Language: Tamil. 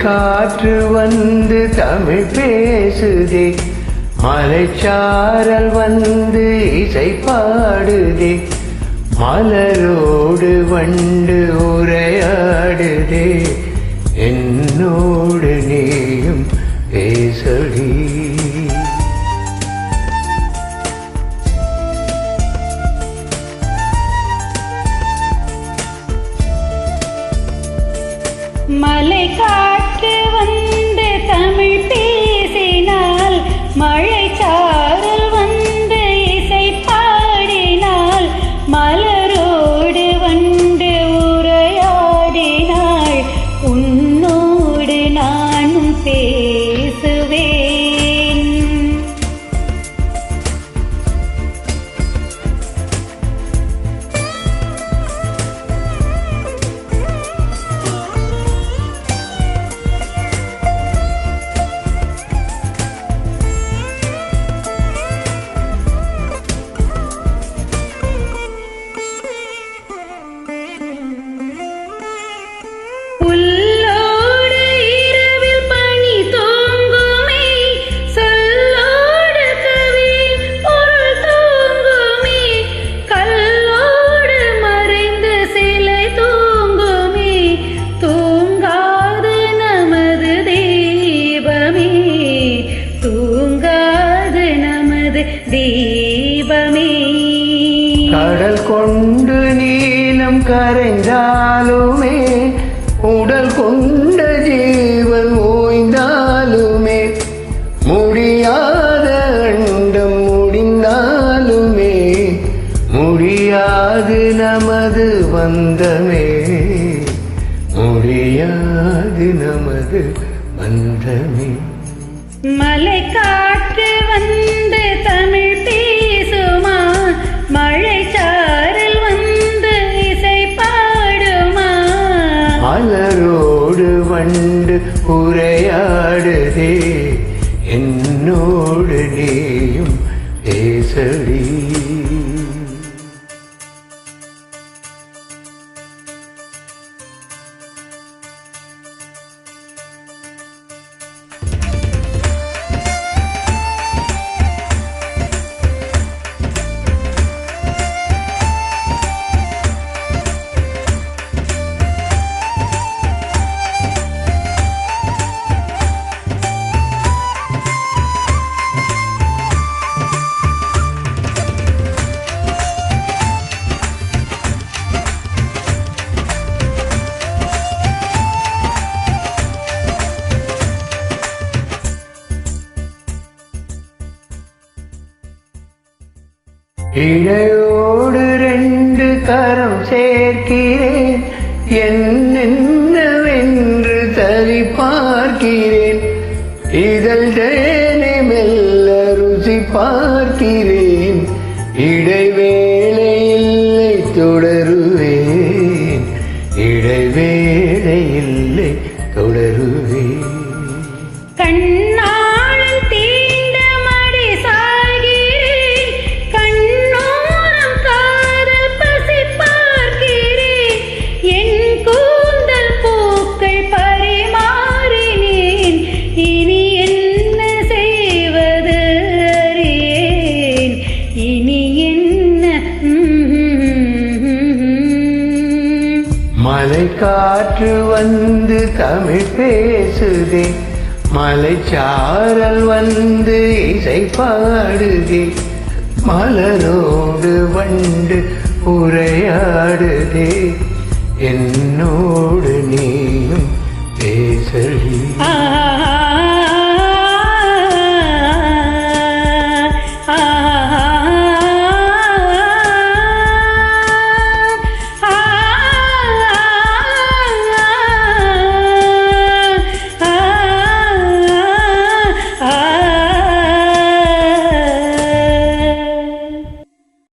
காற்று வந்து தமிழ் பேசுதே, மலைச்சாரல் வந்து இசை பாடுதே, மலரோடு வண்டு உரையாடுதே, என்னோடு நீயும் பேசடி. மலை காற்று வந்து தமிழ் பேசினால், மழை சாரல் வந்து இசை பாடினால், மலரோடு வண்டு உரையாடினாள், உன்னோடு நானும் பேசுவேன். தீபமே கடல் கொண்டு நீலம் கரைந்தாலுமே, உடல் கொண்ட ஜீவன் ஓய்ந்தாலுமே, முடியாத அண்டம் முடிந்தாலுமே, முடியாது நமது பந்தமே, முடியாது நமது பந்தமே. மலை காற்று வந்து தமிழ் பேசுமா, மழை சாரல் வந்து இசை பாடுமா, மலரோடு வண்டு உரையாடுதே, என்னோடு நீயும் பேசடி. இழையோடு ரெண்டு கரம் சேர்க்கிறேன், என்னென்னவென்று தரி பார்க்கிறேன், இதழ் தேனை மெல்ல ருசி பார்க்கிறேன், இடைவேளை இல்லை தொடருவேன், இடைவேளை இல்லை தொடருவேன். கண்ணாளன் தீண்ட மடி சாகிறேன், கண்ணோரம் காதல் பசி பார்க்கிறேன், என் கூந்தல் பூக்கள் பரிமாறினேன், இனி என்ன செய்வது அறியேன், இனி என்ன. மலை காற்று வந்து தமிழ் பேசுதே, மலைச்சாரல் வந்து இசை பாடுதே, மலரோடு வண்டு உரையாடுதே, என்னோடு நீயும் பேசடி.